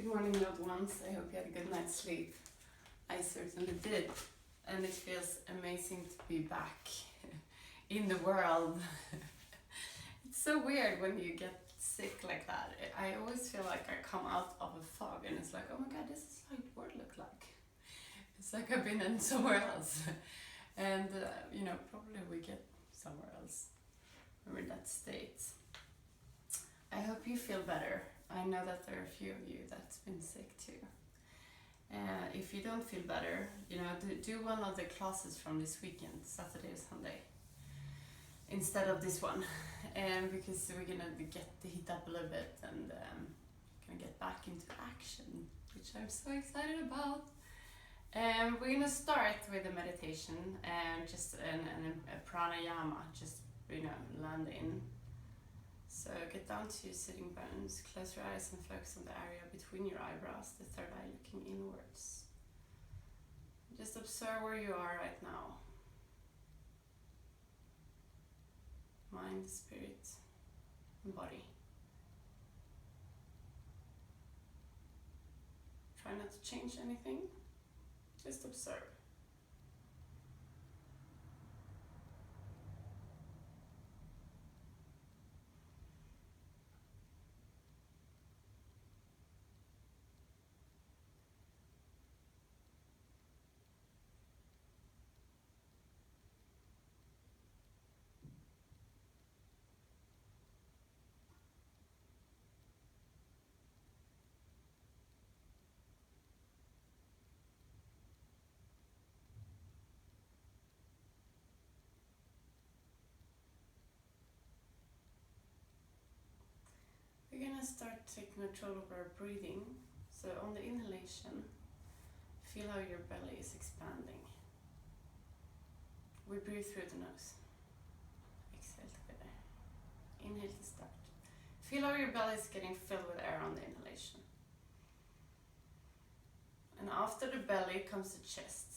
Good morning, loved ones. I hope you had a good night's sleep. I certainly did. And it feels amazing to be back in the world. It's so weird when you get sick like that. I always feel like I come out of a fog and it's like, oh my god, this is how the world looked like. It's like I've been in somewhere else. And, probably we get somewhere else when we're in that state. I hope you feel better. I know that there are a few of you that's been sick too. If you don't feel better, do one of the classes from this weekend, Saturday or Sunday, instead of this one, because we're gonna get the heat up a little bit and gonna get back into action, which I'm so excited about. We're gonna start with a meditation and just a pranayama, just land in. So get down to your sitting bones, close your eyes and focus on the area between your eyebrows, the third eye looking inwards. Just observe where you are right now. Mind, spirit, and body. Try not to change anything, just observe. We're gonna start taking control of our breathing. So on the inhalation, feel how your belly is expanding. We breathe through the nose. Exhale together. Inhale to start. Feel how your belly is getting filled with air on the inhalation. And after the belly comes the chest.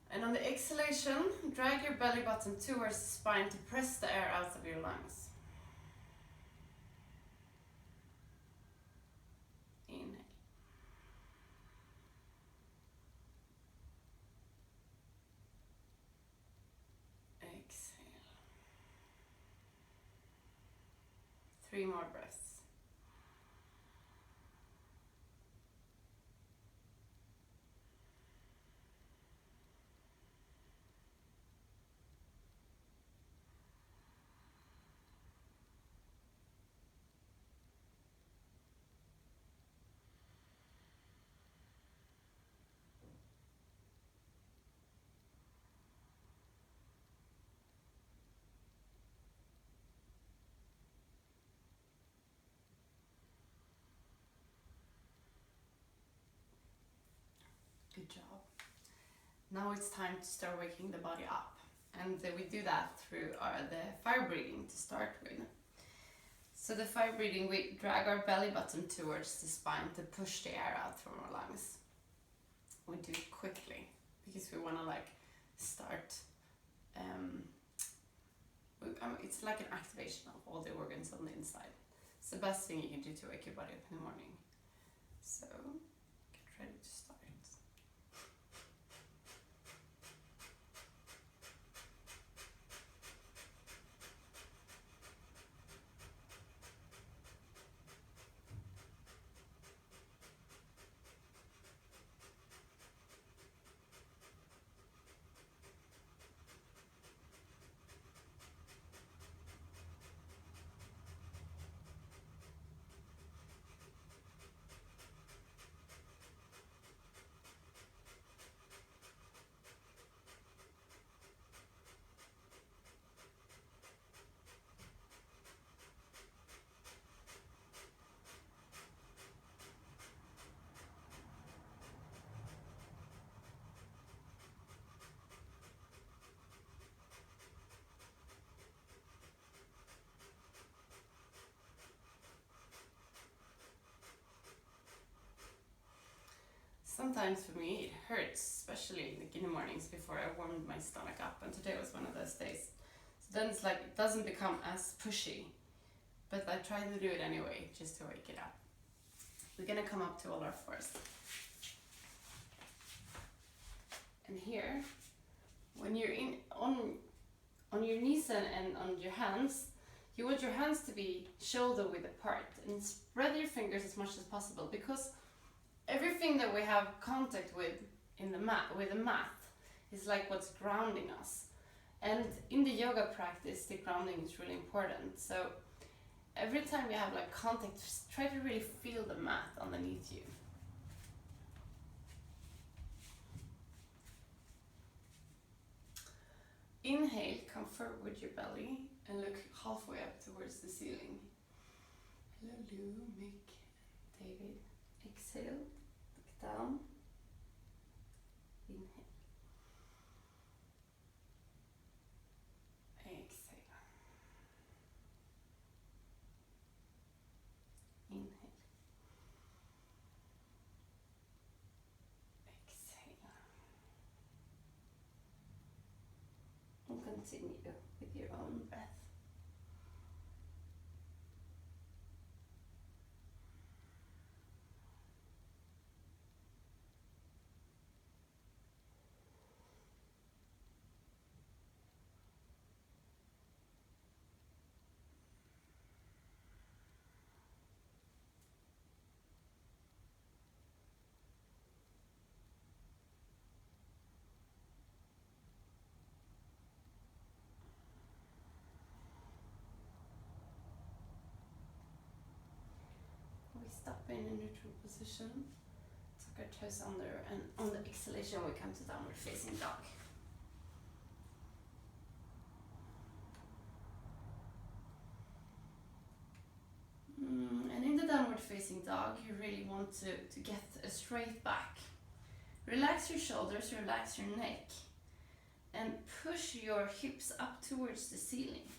And on the exhalation, drag your belly button towards the spine to press the air out of your lungs. Inhale. Exhale. 3 more breaths. Good job. Now it's time to start waking the body up. And we do that through the fire breathing to start with. So the fire breathing, we drag our belly button towards the spine to push the air out from our lungs. We do it quickly because we want to start. It's like an activation of all the organs on the inside. It's the best thing you can do to wake your body up in the morning. So get ready to start. Sometimes for me it hurts, especially in the mornings before I warmed my stomach up, and today was one of those days. So then it's like it doesn't become as pushy, but I try to do it anyway just to wake it up. We're gonna come up to all our fours. And here, when you're on your knees and on your hands, you want your hands to be shoulder width apart, and spread your fingers as much as possible, because everything that we have contact with in the mat, is like what's grounding us. And in the yoga practice, the grounding is really important. So every time you have like contact, just try to really feel the mat underneath you. Inhale, come forward with your belly and look halfway up towards the ceiling. Hello, Lou, Mick, David. Exhale, look down. Inhale. Exhale. Inhale. Exhale. And continue with your own breath. We stop in a neutral position, tuck our toes under, and on the exhalation we come to downward facing dog. And in the downward facing dog, you really want to get a straight back. Relax your shoulders, relax your neck, and push your hips up towards the ceiling.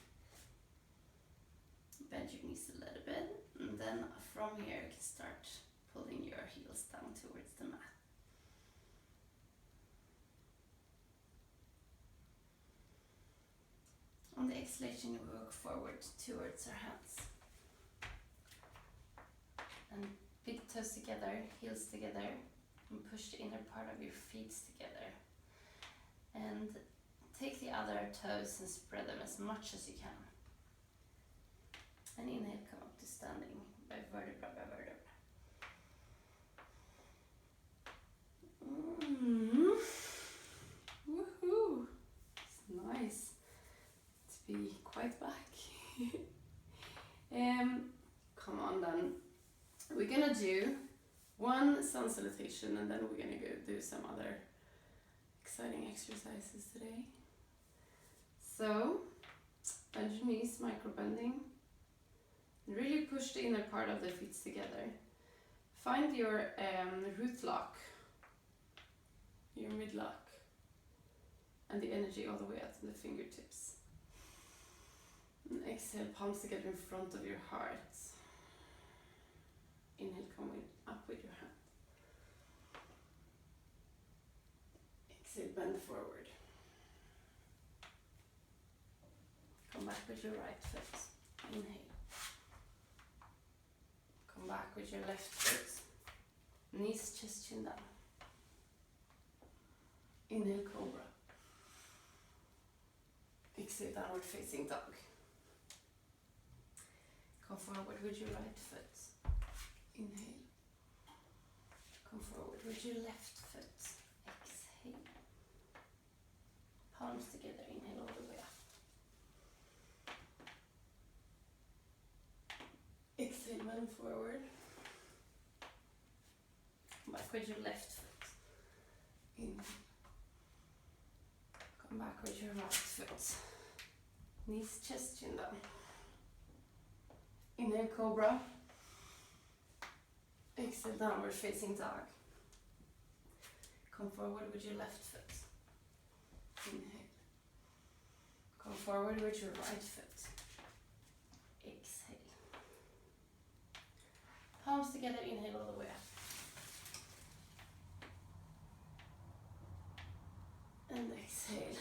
Bend your knees a little bit, and then from here you can start pulling your heels down towards the mat. On the exhalation, you walk forward towards our hands. And big toes together, heels together, and push the inner part of your feet together. And take the other toes and spread them as much as you can. And inhale, come up to standing by vertebra by vertebra. Woohoo! It's nice to be quite back. Come on then. We're gonna do one sun salutation, and then we're gonna go do some other exciting exercises today. So, bend your knees, micro bending. Really push the inner part of the feet together. Find your root lock, your mid lock, and the energy all the way out to the fingertips. And exhale, palms together in front of your heart. Inhale, come up with your hand. Exhale, bend forward. Come back with your right foot. Inhale. Come back with your left foot. Knees, chest, chin down. Inhale, cobra. Exhale, downward facing dog. Come forward with your right foot. Inhale. Come forward with your left foot. Exhale. Palms together. Inhale all the way up. Exhale, bend forward. Come back with your left foot. Inhale. Come back with your right foot. Knees, chest, chin down. Inhale, cobra. Exhale, downward facing dog. Come forward with your left foot. Inhale. Come forward with your right foot. Exhale. Palms together, inhale all the way up. And exhale.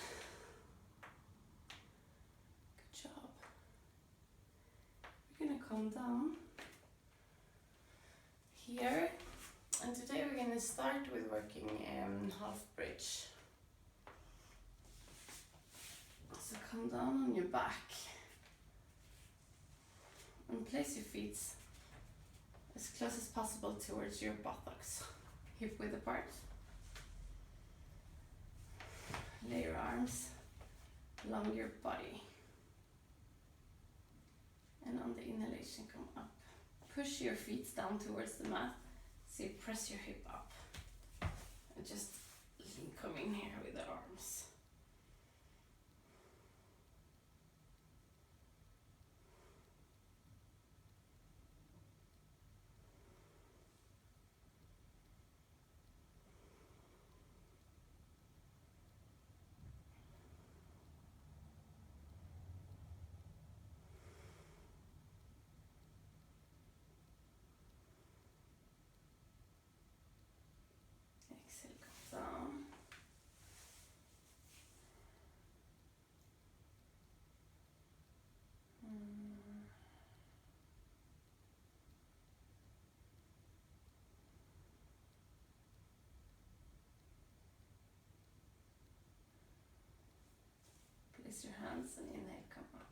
Good job. We're gonna come down here gonna start with working half bridge. So come down on your back and place your feet as close as possible towards your buttocks, hip width apart. Lay your arms along your body. And on the inhalation, come up. Push your feet down towards the mat. So you press your hip up. And just come in here with the arms. Exhale, come down. Place your hands and inhale, come up.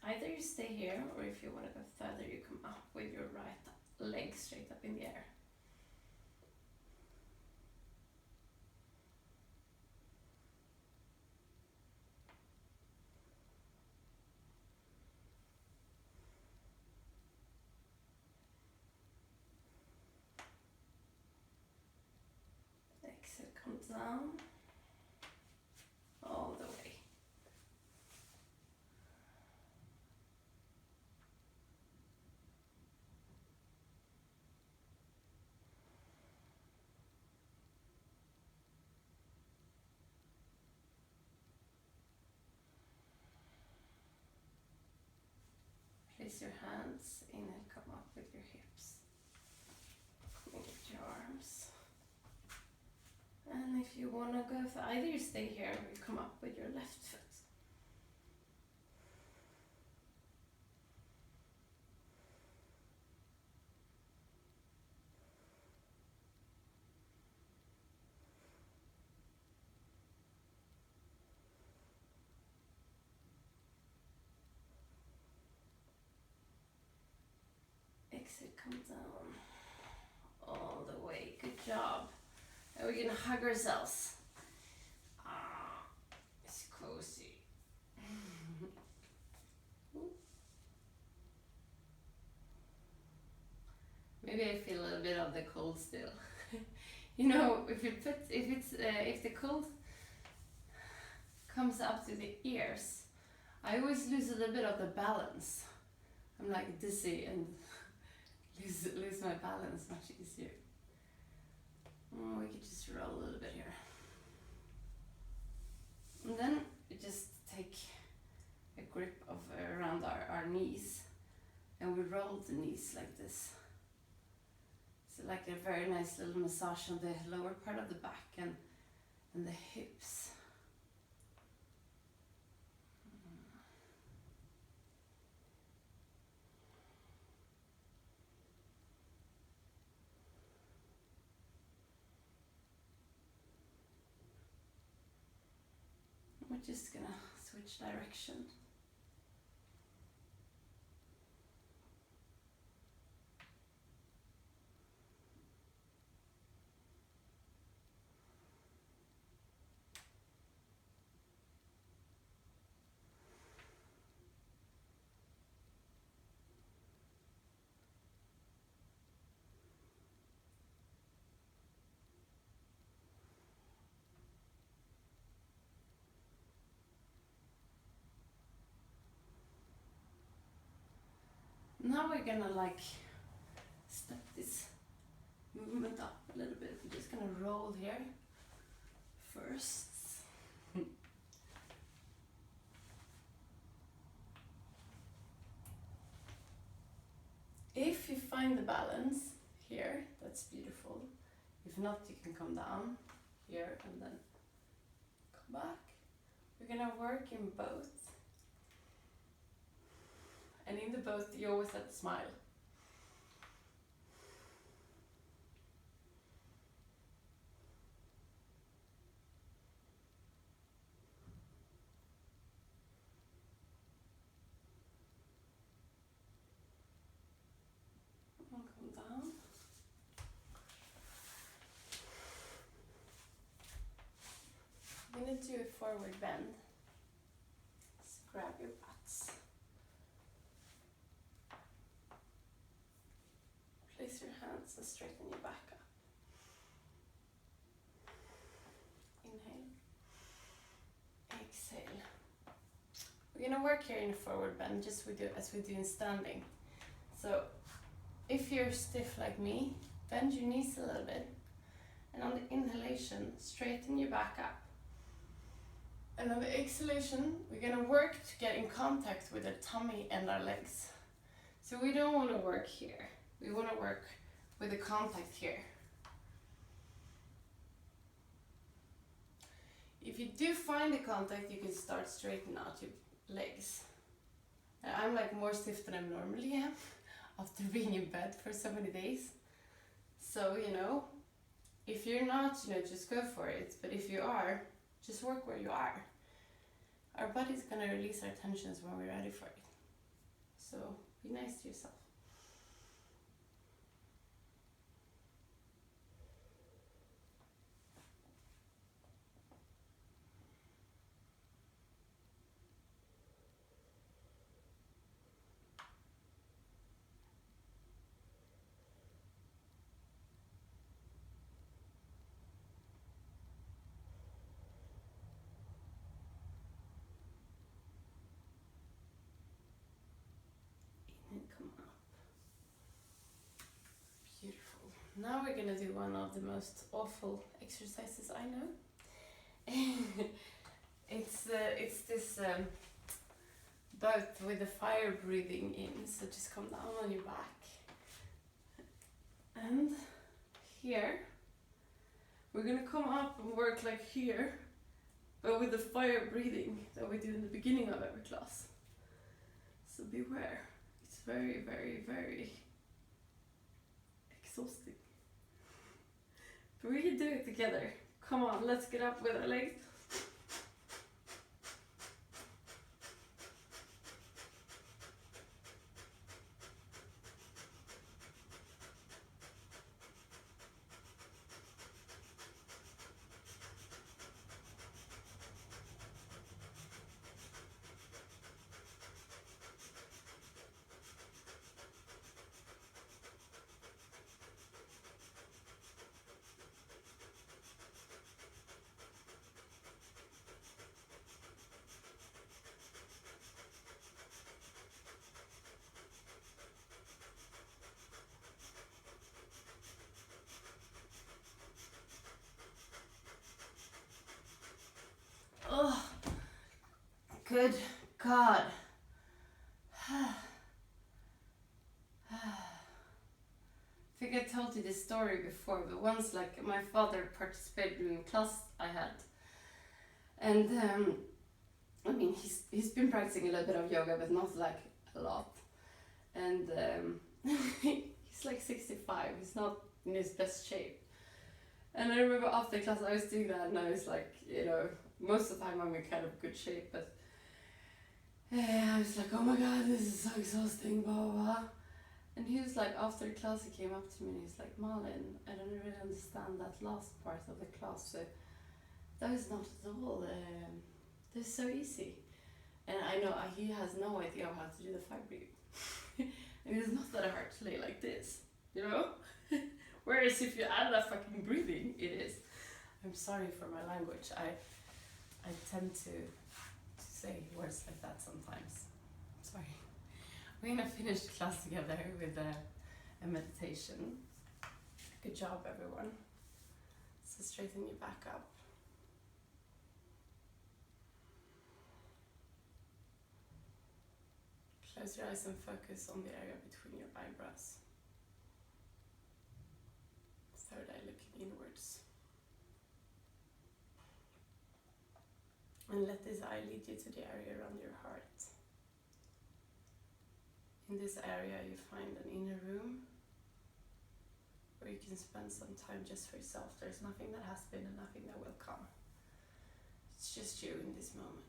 Either you stay here, or if you want to go further, you come up with your right leg straight up in the air. Exhale, come down all the way. Place your hands in and come up with your hips. Lift your arms. And if you want to go, either you stay here or you come up with your left foot. Exhale, come down all the way. Good job. And we're gonna hug ourselves. It's cozy. Maybe I feel a little bit of the cold still. You know, if the cold comes up to the ears, I always lose a little bit of the balance. I'm like dizzy and lose my balance much easier. We could just roll a little bit here. And then we just take a grip of around our knees, and we roll the knees like this. So like a very nice little massage on the lower part of the back and the hips. We're just gonna switch direction. Now we're gonna like step this movement up a little bit. We're just gonna roll here first. If you find the balance here, that's beautiful. If not, you can come down here and then come back. We're gonna work in both. And in the both, you always have to smile. forward bend. So grab your butts. Place your hands and straighten your back up. Inhale. Exhale. We're going to work here in a forward bend just as we do in standing. So if you're stiff like me, bend your knees a little bit. And on the inhalation, straighten your back up. And on the exhalation, we're going to work to get in contact with our tummy and our legs. So we don't want to work here. We want to work with the contact here. If you do find the contact, you can start straightening out your legs. I'm like more stiff than I normally am after being in bed for so many days. So, if you're not, just go for it. But if you are, just work where you are. Our body's gonna release our tensions when we're ready for it. So be nice to yourself. Come up. Beautiful. Now we're gonna do one of the most awful exercises I know. It's this boat with the fire breathing in. So just come down on your back. And here, we're gonna come up and work like here, but with the fire breathing that we do in the beginning of every class. So beware. It's very, very, very exhausting. But we can do it together. Come on, let's get up with our legs. Oh, good God. I think I told you this story before, but once, like, my father participated in a class I had, and I mean, he's been practicing a little bit of yoga, but not like a lot, and he's like 65. He's not in his best shape. And I remember after class I was doing that, and I was like, most of the time I'm in kind of good shape, but I was like, oh my God, this is so exhausting, blah, blah, blah. And he was like, after class he came up to me and he was like, Marlin, I don't really understand that last part of the class. So that is not at all, this is so easy. And I know he has no idea how to do the fire breathing. And it's not that hard to lay like this, Whereas if you add that fucking breathing, it is. I'm sorry for my language. I tend to say words like that sometimes. Sorry. We're gonna finish the class together with a meditation. Good job, everyone. So straighten your back up. Close your eyes and focus on the area between your eyebrows. Third eye looking inwards. And let this eye lead you to the area around your heart. In this area you find an inner room where you can spend some time just for yourself. There's nothing that has been and nothing that will come. It's just you in this moment.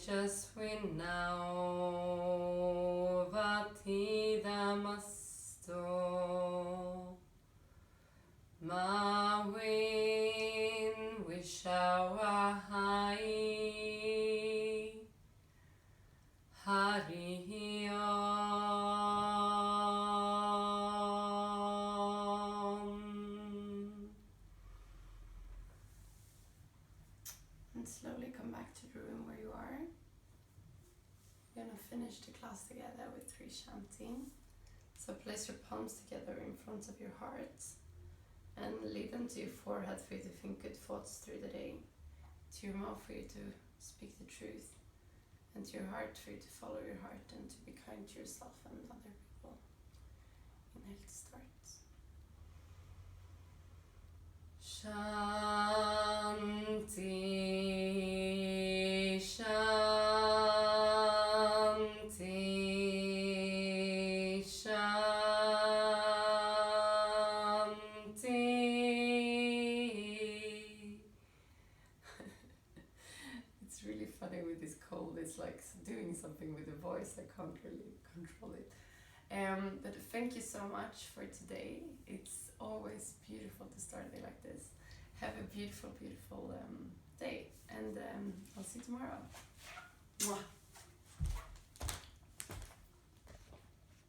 just win now. Vatidamasto. Ma win Vishawahai. Hari Om. And slowly come back to the room where you are. We're gonna finish the class together with 3 chanting. So place your palms together in front of your heart and lead them to your forehead for you to think good thoughts through the day, to your mouth for you to speak the truth, and to your heart for you to follow your heart and to be kind to yourself and other people. Inhale to start. Shanti, Shanti, Shanti. It's really funny with this cold, it's like doing something with the voice, I can't really control it. But thank you so much for today. It's always beautiful to start a day like this. Have a beautiful, beautiful day, and I'll see you tomorrow. Mwah.